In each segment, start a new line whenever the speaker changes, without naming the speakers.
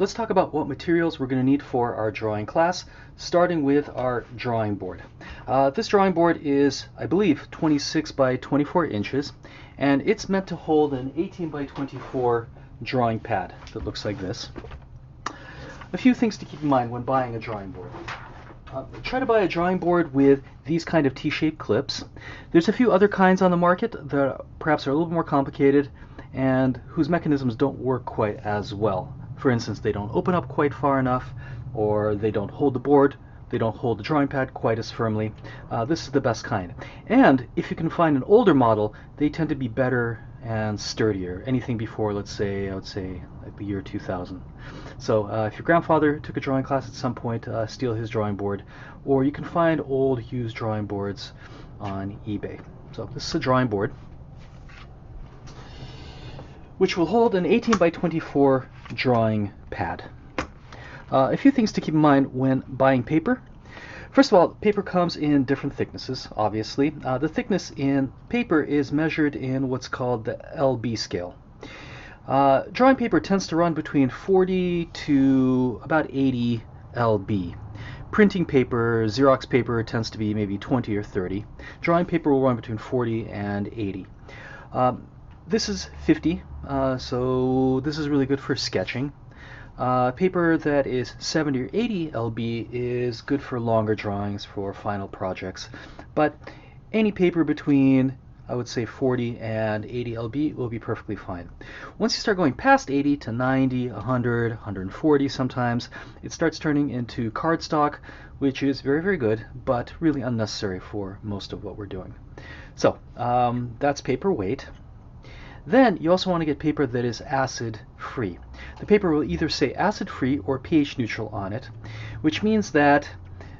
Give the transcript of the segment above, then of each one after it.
let's talk about what materials we're going to need for our drawing class, starting with our drawing board. This drawing board is, I believe, 26 by 24 inches, and it's meant to hold an 18 by 24 drawing pad that looks like this. A few things to keep in mind when buying a drawing board. Try to buy a drawing board with these kind of T-shaped clips. There's a few other kinds on the market that perhaps are a little bit more complicated and whose mechanisms don't work quite as well. For instance, they don't open up quite far enough, or they don't hold the board, they don't hold the drawing pad quite as firmly. This is the best kind. And if you can find an older model, they tend to be better and sturdier. Anything before, let's say, I would say like the year 2000. So if your grandfather took a drawing class at some point, steal his drawing board, or you can find old used drawing boards on eBay. So this is a drawing board which will hold an 18 by 24 drawing pad. A few things to keep in mind when buying paper. First of all, paper comes in different thicknesses, obviously. The thickness in paper is measured in what's called the LB scale. Drawing paper tends to run between 40 to about 80 LB. Printing paper, Xerox paper, tends to be maybe 20 or 30. Drawing paper will run between 40 and 80. This is 50, so this is really good for sketching. Paper that is 70 or 80 LB is good for longer drawings, for final projects. But any paper between, I would say, 40 and 80 LB will be perfectly fine. Once you start going past 80 to 90, 100, 140 sometimes, it starts turning into cardstock, which is very, very good, but really unnecessary for most of what we're doing. So that's paper weight. Then you also want to get paper that is acid-free. The paper will either say acid-free or pH neutral on it, which means that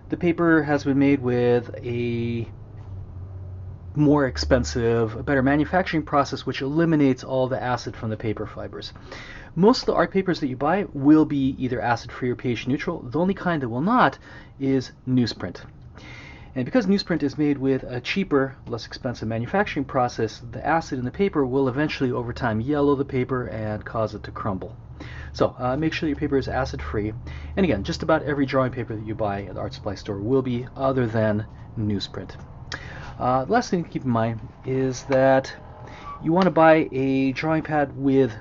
the paper has been made with a more expensive, a better manufacturing process which eliminates all the acid from the paper fibers. Most of the art papers that you buy will be either acid-free or pH neutral. The only kind that will not is newsprint. And because newsprint is made with a cheaper, less expensive manufacturing process, the acid in the paper will eventually over time yellow the paper and cause it to crumble. So make sure your paper is acid-free. And again, just about every drawing paper that you buy at the art supply store will be other than newsprint. The last thing to keep in mind is that you want to buy a drawing pad with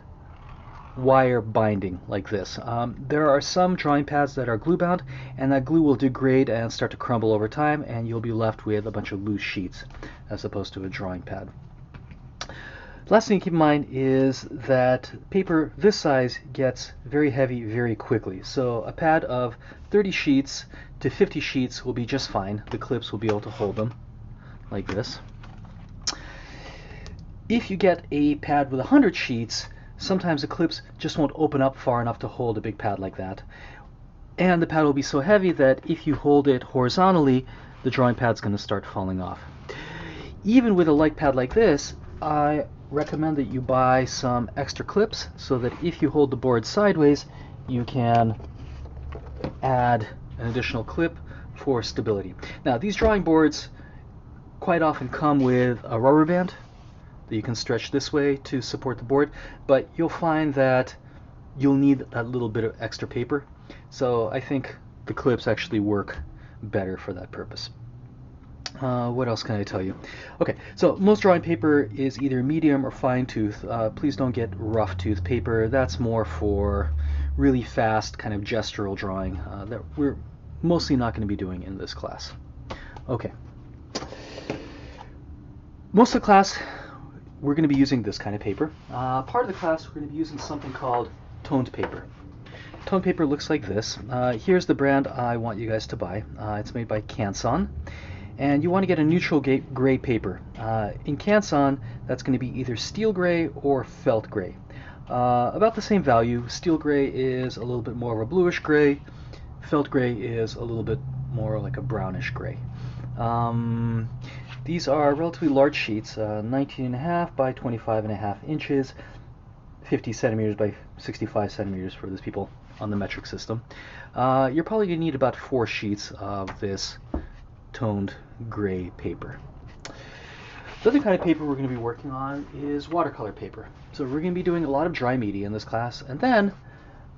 wire binding like this. There are some drawing pads that are glue bound, and that glue will degrade and start to crumble over time, and you'll be left with a bunch of loose sheets as opposed to a drawing pad. The last thing to keep in mind is that paper this size gets very heavy very quickly. So a pad of 30 sheets to 50 sheets will be just fine. The clips will be able to hold them like this. If you get a pad with 100 sheets, sometimes the clips just won't open up far enough to hold a big pad like that. And the pad will be so heavy that if you hold it horizontally, the drawing pad's going to start falling off. Even with a light pad like this, I recommend that you buy some extra clips so that if you hold the board sideways, you can add an additional clip for stability. Now, these drawing boards quite often come with a rubber band that you can stretch this way to support the board, but you'll find that you'll need that little bit of extra paper. So I think the clips actually work better for that purpose. What else can I tell you? Okay, so most drawing paper is either medium or fine tooth. Please don't get rough tooth paper. That's more for really fast kind of gestural drawing that we're mostly not going to be doing in this class. Okay. Most of the class we're going to be using this kind of paper. Part of the class we're going to be using something called toned paper. Toned paper looks like this. Here's the brand I want you guys to buy. It's made by Canson. And you want to get a neutral gray paper. In Canson, that's going to be either steel gray or felt gray. About the same value. Steel gray is a little bit more of a bluish gray. Felt gray is a little bit more like a brownish gray. These are relatively large sheets, 19.5 by 25.5 inches, 50 centimeters by 65 centimeters for those people on the metric system. You're probably going to need about 4 sheets of this toned gray paper. The other kind of paper we're going to be working on is watercolor paper. So we're going to be doing a lot of dry media in this class, and then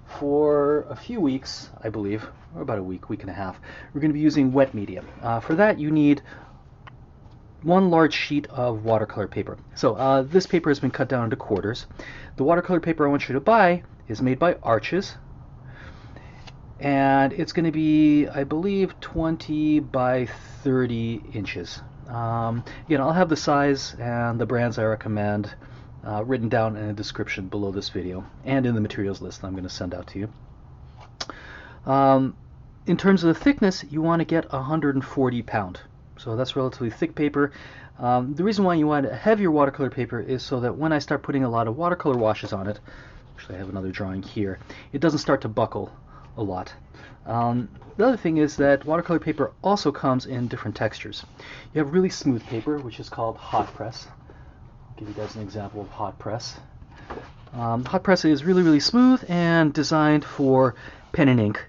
for a few weeks, I believe, or about a week, week and a half, we're going to be using wet medium. For that, you need one large sheet of watercolor paper. So this paper has been cut down into quarters. The watercolor paper I want you to buy is made by Arches, and it's going to be, I believe, 20 by 30 inches. Again, I'll have the size and the brands I recommend written down in a description below this video and in the materials list I'm going to send out to you. In terms of the thickness, you want to get 140 pound. So that's relatively thick paper. The reason why you want a heavier watercolor paper is so that when I start putting a lot of watercolor washes on it, actually I have another drawing here, it doesn't start to buckle a lot. The other thing is that watercolor paper also comes in different textures. You have really smooth paper, which is called hot press. I'll give you guys an example of hot press. Hot press is really, really smooth and designed for pen and ink.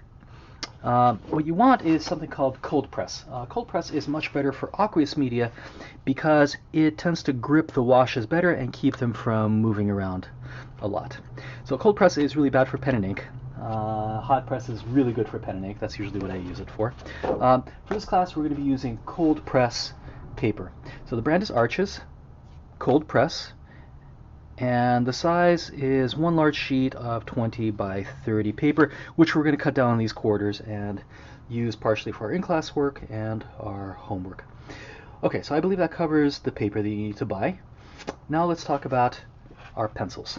What you want is something called cold press. Cold press is much better for aqueous media because it tends to grip the washes better and keep them from moving around a lot. So cold press is really bad for pen and ink. Hot press is really good for pen and ink. That's usually what I use it for. For this class, we're going to be using cold press paper. So the brand is Arches, cold press, and the size is one large sheet of 20 by 30 paper, which we're going to cut down in these quarters and use partially for our in-class work and our homework. Okay, so I believe that covers the paper that you need to buy. Now let's talk about our pencils.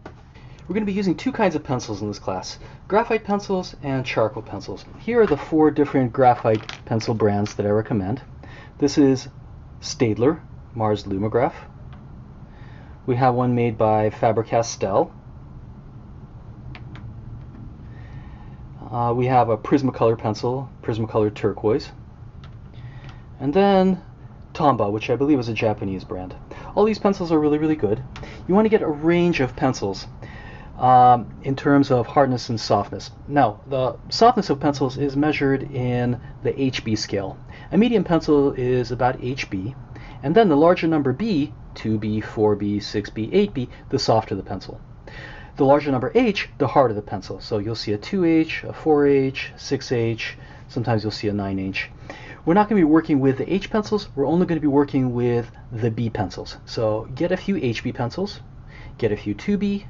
We're going to be using two kinds of pencils in this class, graphite pencils and charcoal pencils. Here are the 4 different graphite pencil brands that I recommend. This is Staedtler Mars Lumograph. We have one made by Faber-Castell. We have a Prismacolor pencil, Prismacolor Turquoise. And then Tombow, which I believe is a Japanese brand. All these pencils are really, really good. You want to get a range of pencils in terms of hardness and softness. Now, the softness of pencils is measured in the HB scale. A medium pencil is about HB, and then the larger number B, 2B, 4B, 6B, 8B, the softer the pencil. The larger number H, the harder the pencil. So you'll see a 2H, a 4H, 6H, sometimes you'll see a 9H. We're not going to be working with the H pencils, we're only going to be working with the B pencils. So get a few HB pencils, get a few 2B,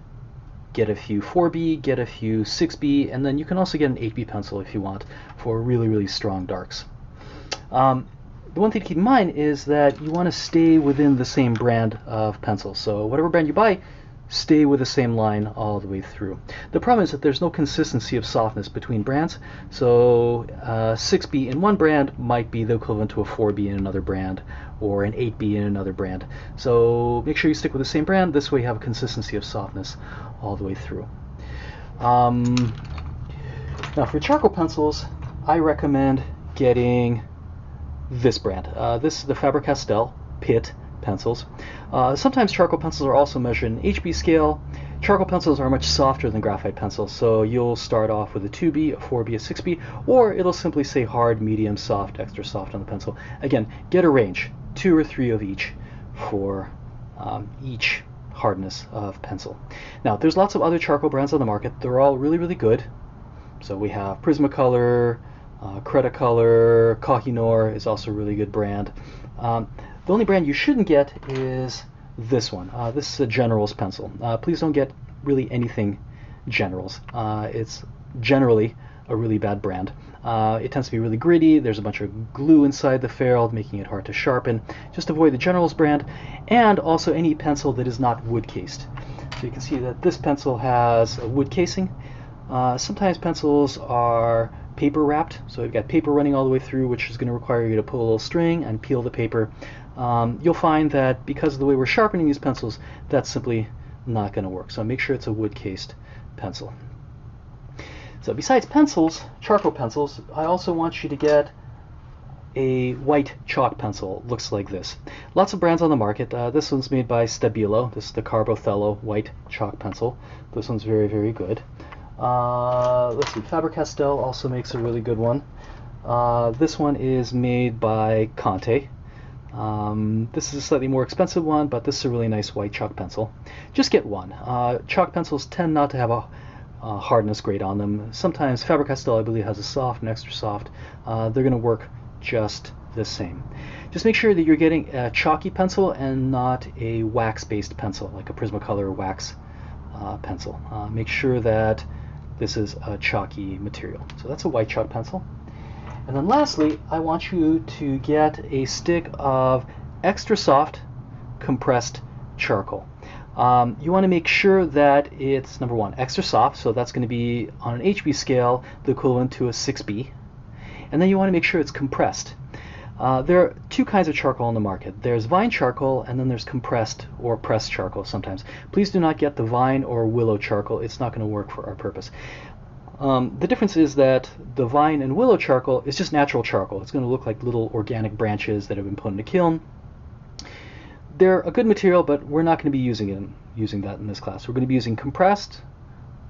get a few 4B, get a few 6B, and then you can also get an 8B pencil if you want for really, really strong darks. The one thing to keep in mind is that you want to stay within the same brand of pencil. So whatever brand you buy, stay with the same line all the way through. The problem is that there's no consistency of softness between brands. So 6B in one brand might be the equivalent to a 4B in another brand, or an 8B in another brand. So make sure you stick with the same brand. This way you have a consistency of softness all the way through. Now for charcoal pencils, I recommend getting this brand. This is the Faber-Castell Pitt pencils. Sometimes charcoal pencils are also measured in HB scale. Charcoal pencils are much softer than graphite pencils, so you'll start off with a 2B, a 4B, a 6B, or it'll simply say hard, medium, soft, extra soft on the pencil. Again, get a range, 2 or 3 of each for each hardness of pencil. Now, there's lots of other charcoal brands on the market. They're all really, really good. So we have Prismacolor, Cretacolor, Kohinoor is also a really good brand. The only brand you shouldn't get is this one. This is a General's pencil. Please don't get really anything General's. It's generally a really bad brand. It tends to be really gritty. There's a bunch of glue inside the ferrule, making it hard to sharpen. Just avoid the General's brand, and also any pencil that is not wood cased. So you can see that this pencil has a wood casing. Sometimes pencils are paper wrapped, so you've got paper running all the way through, which is going to require you to pull a little string and peel the paper. You'll find that because of the way we're sharpening these pencils, that's simply not going to work. So make sure it's a wood cased pencil. So besides pencils, charcoal pencils, I also want you to get a white chalk pencil. Looks like this. Lots of brands on the market. This one's made by Stabilo. This is the Carbothello white chalk pencil. This one's very, very good. Let's see, Faber-Castell also makes a really good one. This one is made by Conte. This is a slightly more expensive one, but this is a really nice white chalk pencil. Just get one. Chalk pencils tend not to have hardness grade on them. Sometimes Faber-Castell, I believe, has a soft and extra soft. They're going to work just the same. Just make sure that you're getting a chalky pencil and not a wax-based pencil, like a Prismacolor wax pencil. Make sure that this is a chalky material. So that's a white chalk pencil. And then lastly, I want you to get a stick of extra soft compressed charcoal. You want to make sure that it's, number one, extra soft, so that's going to be on an HB scale the equivalent to a 6B. And then you want to make sure it's compressed. There are two kinds of charcoal on the market. There's vine charcoal, and then there's compressed or pressed charcoal sometimes. Please do not get the vine or willow charcoal. It's not going to work for our purpose. The difference is that the vine and willow charcoal is just natural charcoal. It's going to look like little organic branches that have been put in a kiln. They're a good material, but we're not going to be using that in this class. We're going to be using compressed,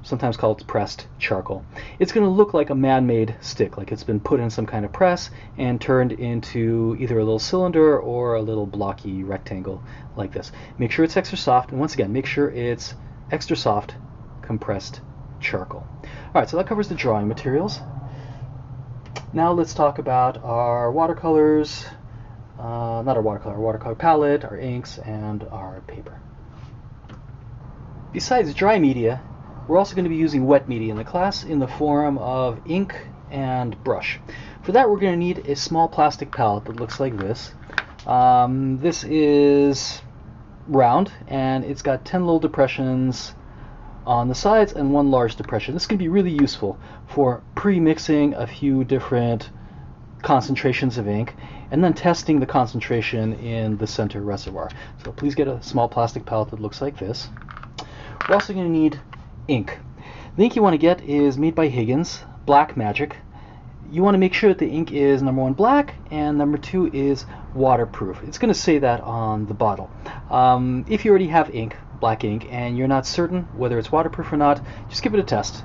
sometimes called pressed charcoal. It's going to look like a man-made stick, like it's been put in some kind of press and turned into either a little cylinder or a little blocky rectangle like this. Make sure it's extra soft, and once again, make sure it's extra soft compressed charcoal. Alright, so that covers the drawing materials. Now let's talk about our watercolors, not our watercolor palette, our inks, and our paper. Besides dry media, we're also going to be using wet media in the class in the form of ink and brush. For that, we're going to need a small plastic palette that looks like this. This is round, and it's got 10 little depressions on the sides and one large depression. This can be really useful for pre-mixing a few different concentrations of ink and then testing the concentration in the center reservoir. So please get a small plastic palette that looks like this. We're also going to need ink. The ink you want to get is made by Higgins, Black Magic. You want to make sure that the ink is, number one, black, and number two is waterproof. It's going to say that on the bottle. If you already have ink, black ink, and you're not certain whether it's waterproof or not, just give it a test.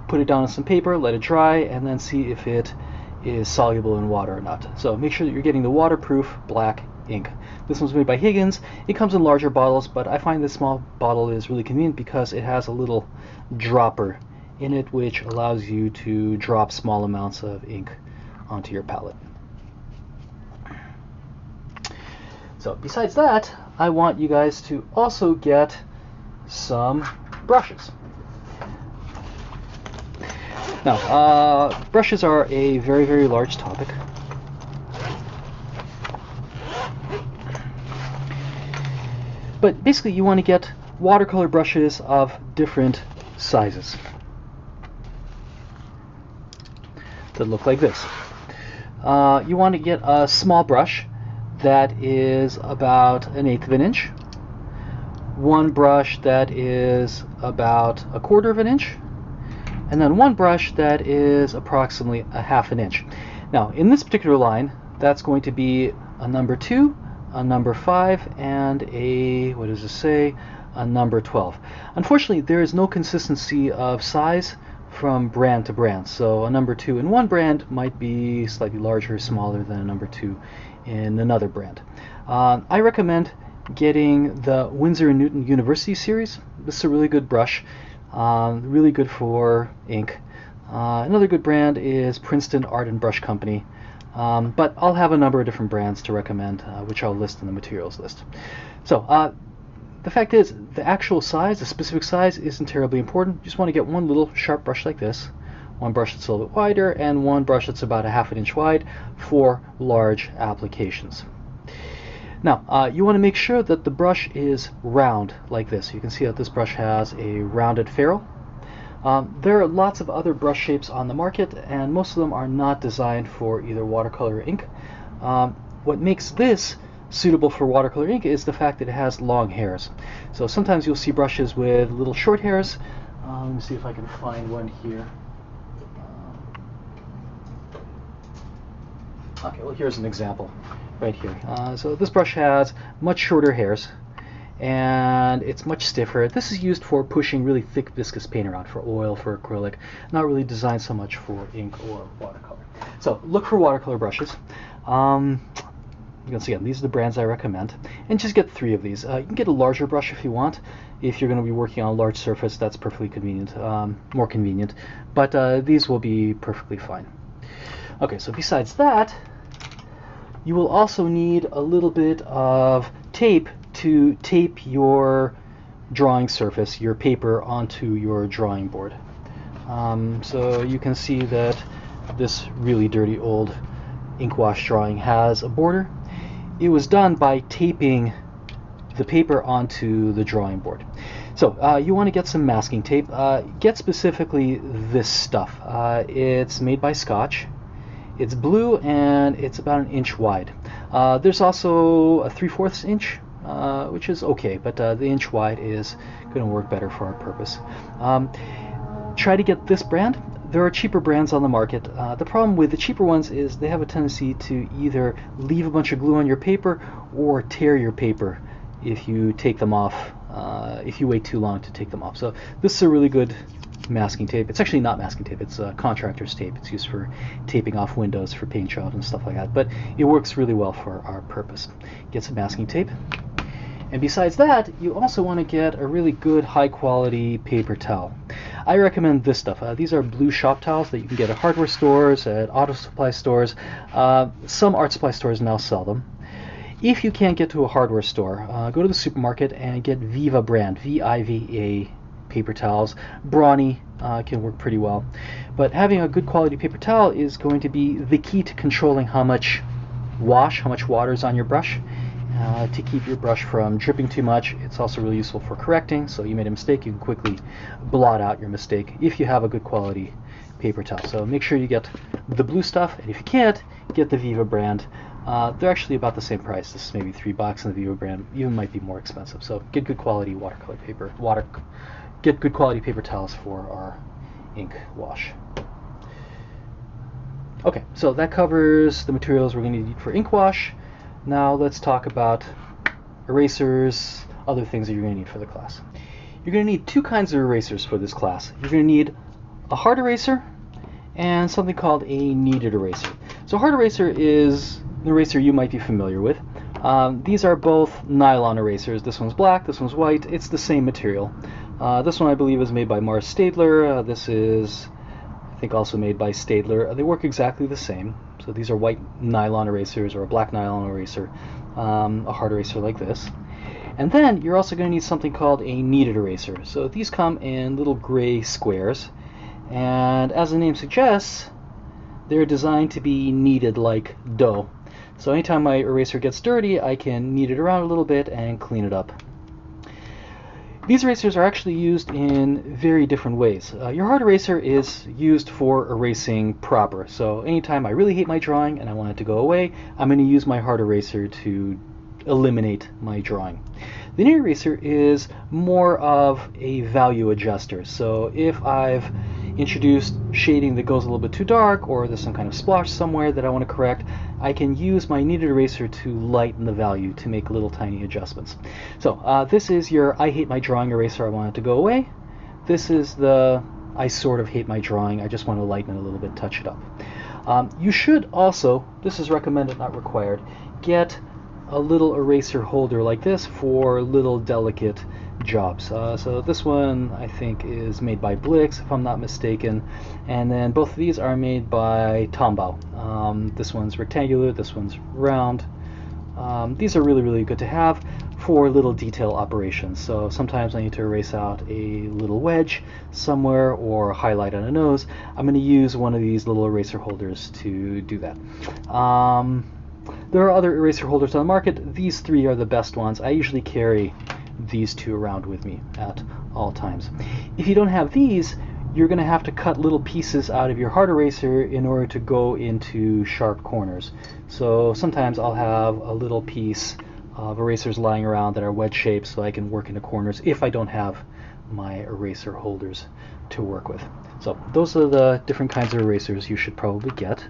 Put it down on some paper, let it dry, and then see if it is soluble in water or not. So make sure that you're getting the waterproof black ink. This one's made by Higgins. It comes in larger bottles, but I find this small bottle is really convenient because it has a little dropper in it which allows you to drop small amounts of ink onto your palette. So besides that, I want you guys to also get some brushes. Now, brushes are a very, very large topic. But basically, you want to get watercolor brushes of different sizes that look like this. You want to get a small brush that is about 1/8 of an inch, one brush that is about 1/4 of an inch, and then one brush that is approximately 1/2 an inch. Now, in this particular line, that's going to be a number 2, a number 5, and a, what does it say, a number 12. Unfortunately, there is no consistency of size from brand to brand, so a number 2 in one brand might be slightly larger or smaller than a number 2 in another brand. I recommend getting the Winsor & Newton University series. This is a really good brush, really good for ink. Another good brand is Princeton Art and Brush Company, but I'll have a number of different brands to recommend, which I'll list in the materials list. So the fact is, the actual size, the specific size, isn't terribly important. You just want to get one little sharp brush like this, one brush that's a little bit wider, and one brush that's about 1/2 an inch wide for large applications. Now, you want to make sure that the brush is round like this. You can see that this brush has a rounded ferrule. There are lots of other brush shapes on the market, and most of them are not designed for either watercolor or ink. What makes this suitable for watercolor ink is the fact that it has long hairs. So sometimes you'll see brushes with little short hairs. Let me see if I can find one here. Okay, well, here's an example right here. So this brush has much shorter hairs, and it's much stiffer. This is used for pushing really thick viscous paint around, for oil, for acrylic, not really designed so much for ink or watercolor. So look for watercolor brushes. Once again, these are the brands I recommend, and just get 3 of these. You can get a larger brush if you want. If you're going to be working on a large surface, that's perfectly convenient, more convenient, but these will be perfectly fine. Okay, so besides that, you will also need a little bit of tape to tape your drawing surface, your paper, onto your drawing board. So you can see that this really dirty old ink wash drawing has a border. It was done by taping the paper onto the drawing board. So you want to get some masking tape. Get specifically this stuff. It's made by Scotch. It's blue and it's about 1 inch wide. There's also a 3/4 inch, which is okay, but the inch wide is going to work better for our purpose. Try to get this brand. There are cheaper brands on the market. The problem with the cheaper ones is they have a tendency to either leave a bunch of glue on your paper or tear your paper if you take them off, if you wait too long to take them off. So this is a really good masking tape. It's actually not masking tape, it's contractor's tape. It's used for taping off windows for paint job and stuff like that, but it works really well for our purpose. Get some masking tape. And besides that, you also want to get a really good high quality paper towel. I recommend this stuff. These are blue shop towels that you can get at hardware stores, at auto supply stores. Some art supply stores now sell them. If you can't get to a hardware store, go to the supermarket and get Viva brand, V-I-V-A paper towels. Brawny can work pretty well. But having a good quality paper towel is going to be the key to controlling how much water is on your brush. To keep your brush from dripping too much. It's also really useful for correcting, so you made a mistake, you can quickly blot out your mistake if you have a good quality paper towel. So make sure you get the blue stuff, and if you can't, get the Viva brand. They're actually about the same price. This is maybe $3, and the Viva brand even might be more expensive. So get good quality watercolor paper, get good quality paper towels for our ink wash. Okay, so that covers the materials we're going to need for ink wash. Now let's talk about erasers, other things that you're going to need for the class. You're going to need 2 kinds of erasers for this class. You're going to need a hard eraser and something called a kneaded eraser. So a hard eraser is an eraser you might be familiar with. These are both nylon erasers. This one's black, this one's white. It's the same material. This one I believe is made by Mars Staedtler. This is, I think, also made by Staedtler. They work exactly the same. So these are white nylon erasers or a black nylon eraser, a hard eraser like this. And then you're also going to need something called a kneaded eraser. So these come in little gray squares, and as the name suggests, they're designed to be kneaded like dough. So anytime my eraser gets dirty, I can knead it around a little bit and clean it up. These erasers are actually used in very different ways. Your hard eraser is used for erasing proper. So anytime I really hate my drawing and I want it to go away, I'm going to use my hard eraser to eliminate my drawing. The kneaded eraser is more of a value adjuster. So if I've introduced shading that goes a little bit too dark, or there's some kind of splotch somewhere that I want to correct, I can use my kneaded eraser to lighten the value, to make little tiny adjustments. So this is your I hate my drawing eraser, I want it to go away. This is the I sort of hate my drawing, I just want to lighten it a little bit, touch it up. You should also, this is recommended, not required, get a little eraser holder like this for little delicate jobs. So this one I think is made by Blix, if I'm not mistaken, and then both of these are made by Tombow. This one's rectangular, this one's round. These are really good to have for little detail operations. So sometimes I need to erase out a little wedge somewhere or highlight on a nose. I'm going to use one of these little eraser holders to do that. There are other eraser holders on the market. These 3 are the best ones. I usually carry these 2 around with me at all times. If you don't have these, you're going to have to cut little pieces out of your hard eraser in order to go into sharp corners. So sometimes I'll have a little piece of erasers lying around that are wedge shaped so I can work into corners if I don't have my eraser holders to work with. So those are the different kinds of erasers you should probably get.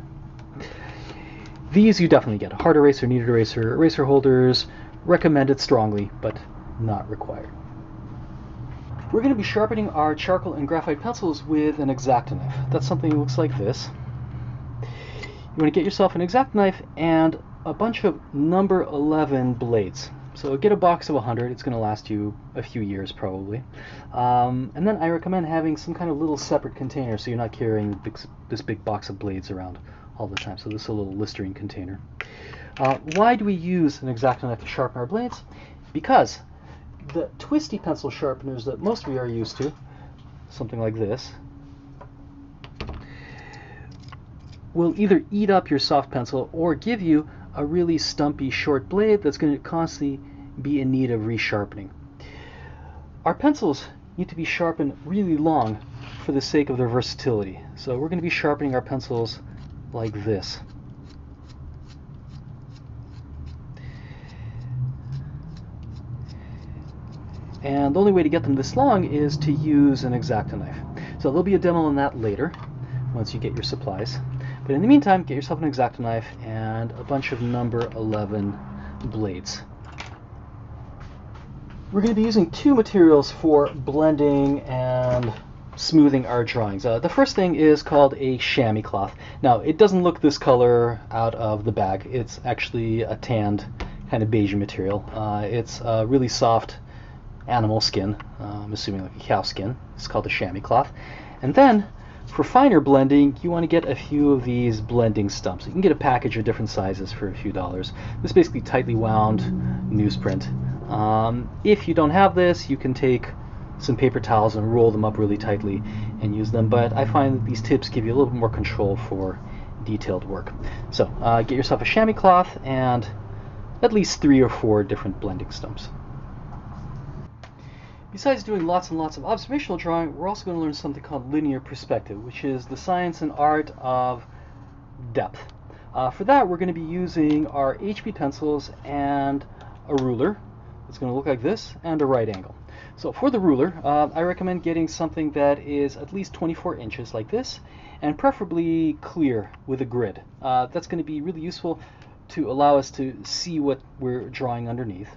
These you definitely get. Hard eraser, kneaded eraser, eraser holders, recommended strongly, but not required. We're going to be sharpening our charcoal and graphite pencils with an X-Acto knife. That's something that looks like this. you want to get yourself an X-Acto knife and a bunch of number 11 blades. So get a box of 100, it's going to last you a few years probably. And then I recommend having some kind of little separate container so you're not carrying this big box of blades around all the time. So this is a little Listerine container. Why do we use an X-Acto knife to sharpen our blades? Because the twisty pencil sharpeners that most of you are used to, something like this, will either eat up your soft pencil or give you a really stumpy short blade that's going to constantly be in need of resharpening. Our pencils need to be sharpened really long for the sake of their versatility. So we're going to be sharpening our pencils like this. And the only way to get them this long is to use an X-Acto knife. So there'll be a demo on that later once you get your supplies. But in the meantime, get yourself an X-Acto knife and a bunch of number 11 blades. We're going to be using two materials for blending and smoothing our drawings. The first thing is called a chamois cloth. Now, it doesn't look this color out of the bag. It's actually a tanned kind of beige material. It's a really soft animal skin, I'm assuming like a cow skin. It's called a chamois cloth. And then for finer blending, you want to get a few of these blending stumps. You can get a package of different sizes for a few dollars. This is basically tightly wound newsprint. If you don't have this, you can take some paper towels and roll them up really tightly and use them, but I find that these tips give you a little bit more control for detailed work. So get yourself a chamois cloth and at least 3 or 4 different blending stumps. Besides doing lots and lots of observational drawing, we're also going to learn something called linear perspective, which is the science and art of depth. For that, we're going to be using our HB pencils and a ruler. It's going to look like this, and a right angle. So for the ruler, I recommend getting something that is at least 24 inches like this, and preferably clear with a grid. That's going to be really useful to allow us to see what we're drawing underneath.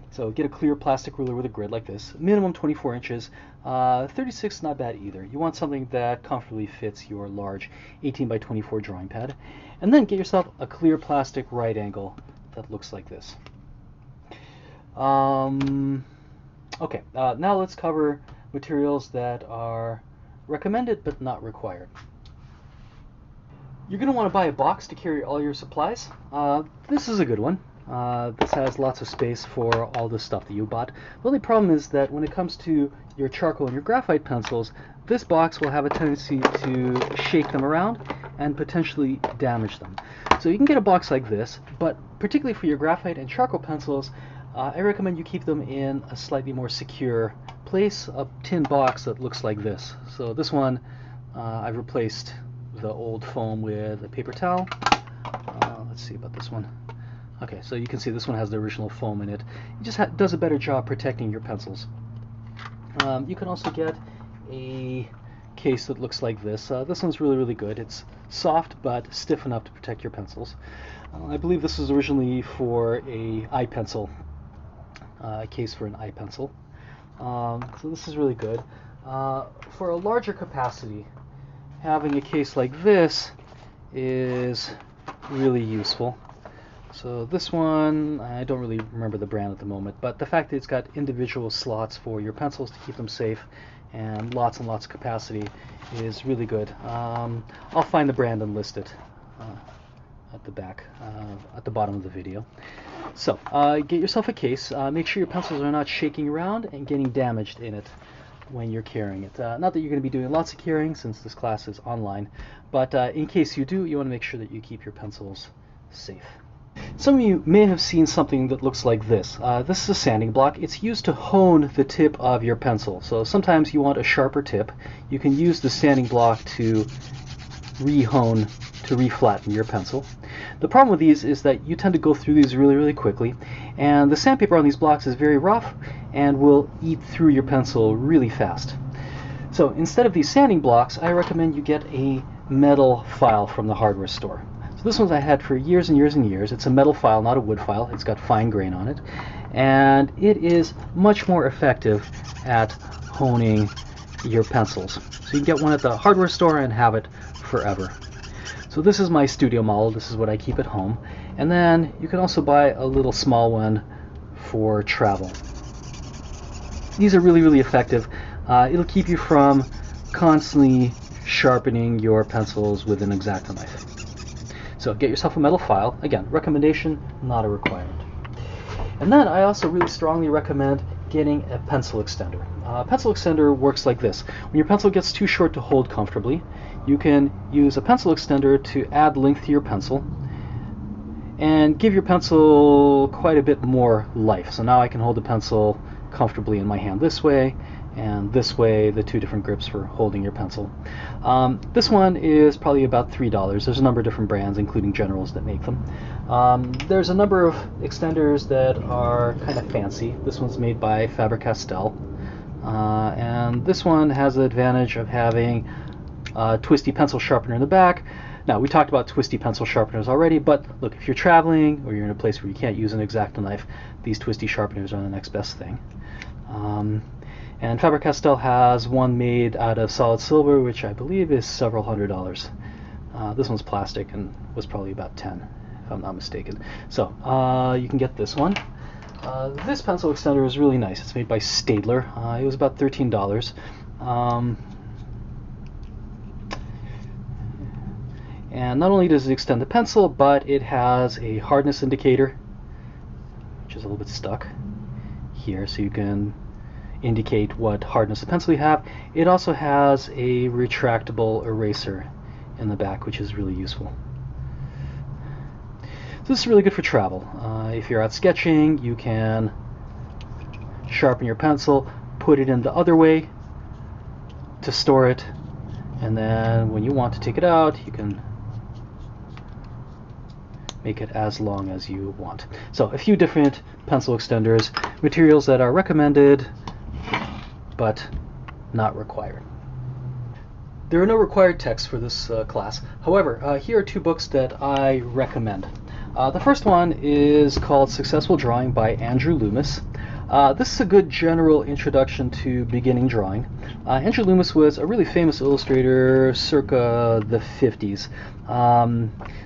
So get a clear plastic ruler with a grid like this, minimum 24 inches, 36 not bad either. You want something that comfortably fits your large 18 by 24 drawing pad. And then get yourself a clear plastic right angle that looks like this. Okay, now let's cover materials that are recommended but not required. You're going to want to buy a box to carry all your supplies. This is a good one. This has lots of space for all the stuff that you bought. The only problem is that when it comes to your charcoal and your graphite pencils, this box will have a tendency to shake them around and potentially damage them. So you can get a box like this, but particularly for your graphite and charcoal pencils, I recommend you keep them in a slightly more secure place, a tin box that looks like this. So this one, I've replaced the old foam with a paper towel. Let's see about this one. Okay, so you can see this one has the original foam in it. It just does a better job protecting your pencils. You can also get a case that looks like this. This one's really, really good. It's soft but stiff enough to protect your pencils. I believe this was originally for a eye pencil, a case for an eye pencil. So this is really good. For a larger capacity, having a case like this is really useful. So this one, I don't really remember the brand at the moment, but the fact that it's got individual slots for your pencils to keep them safe and lots of capacity is really good. I'll find the brand and list it at the back, at the bottom of the video. So get yourself a case. Make sure your pencils are not shaking around and getting damaged in it when you're carrying it. Not that you're going to be doing lots of carrying since this class is online, but in case you do, you want to make sure that you keep your pencils safe. Some of you may have seen something that looks like this. This is a sanding block. It's used to hone the tip of your pencil. So sometimes you want a sharper tip. You can use the sanding block to re-hone, to re-flatten your pencil. The problem with these is that you tend to go through these really, really quickly, and the sandpaper on these blocks is very rough and will eat through your pencil really fast. So instead of these sanding blocks, I recommend you get a metal file from the hardware store. So this one I had for years and years and years. It's a metal file, not a wood file. It's got fine grain on it. And it is much more effective at honing your pencils. So you can get one at the hardware store and have it forever. So So this is my studio model. This is what I keep at home. And then you can also buy a little small one for travel. These are really, really effective. It'll keep you from constantly sharpening your pencils with an X-Acto knife. So get yourself a metal file. Again, recommendation, not a requirement. And then I also really strongly recommend getting a pencil extender. A pencil extender works like this. When your pencil gets too short to hold comfortably, you can use a pencil extender to add length to your pencil and give your pencil quite a bit more life. So now I can hold the pencil comfortably in my hand this way, and this way, the two different grips for holding your pencil. This one is probably about $3. There's a number of different brands, including Generals, that make them. There's a number of extenders that are kind of fancy. This one's made by Faber-Castell, and this one has the advantage of having a twisty pencil sharpener in the back. Now, we talked about twisty pencil sharpeners already, but look, if you're traveling or you're in a place where you can't use an X-Acto knife, these twisty sharpeners are the next best thing. And Faber-Castell has one made out of solid silver, which I believe is several $100s. This one's plastic and was probably about $10, if I'm not mistaken. So you can get this one. This pencil extender is really nice. It's made by Staedtler. It was about $13. And not only does it extend the pencil, but it has a hardness indicator, which is a little bit stuck here, so you can indicate what hardness of pencil you have. It also has a retractable eraser in the back, which is really useful. So this is really good for travel. If you're out sketching, you can sharpen your pencil, put it in the other way to store it, and then when you want to take it out, you can make it as long as you want. So a few different pencil extenders, materials that are recommended but not required. There are no required texts for this class. However, here are two books that I recommend. The first one is called Successful Drawing by Andrew Loomis. This is a good general introduction to beginning drawing. Andrew Loomis was a really famous illustrator circa the 50s.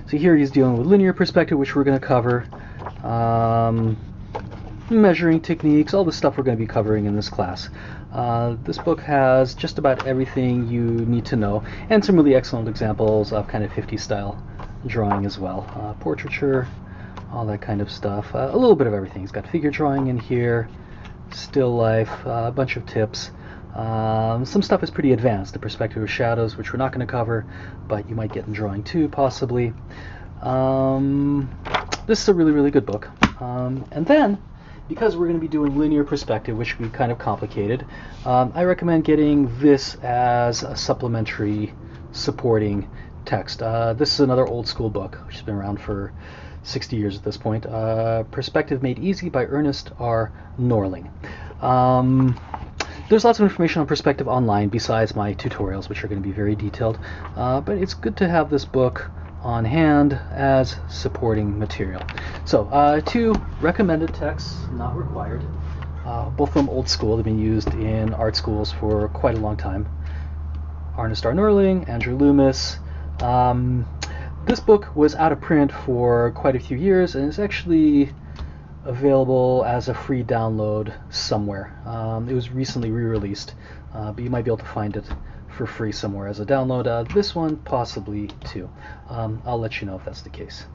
So here he's dealing with linear perspective, which we're going to cover, measuring techniques, all the stuff we're going to be covering in this class. This book has just about everything you need to know, and some really excellent examples of kind of 50s style drawing as well. Portraiture, all that kind of stuff. A little bit of everything. He's got figure drawing in here, still life, a bunch of tips. Some stuff is pretty advanced, the perspective of shadows, which we're not going to cover, but you might get in drawing too, possibly. This is a really, really good book. And then, because we're going to be doing linear perspective, which would be kind of complicated, I recommend getting this as a supplementary supporting text. This is another old school book, which has been around for 60 years at this point. Perspective Made Easy by Ernest R. Norling. There's lots of information on perspective online besides my tutorials, which are going to be very detailed, but it's good to have this book on hand as supporting material. So, two recommended texts, not required, both from old school. They've been used in art schools for quite a long time. Ernest R. Norling, Andrew Loomis. This book was out of print for quite a few years and is actually available as a free download somewhere. It was recently re-released, but you might be able to find it for free somewhere as a download. This one possibly too. I'll let you know if that's the case.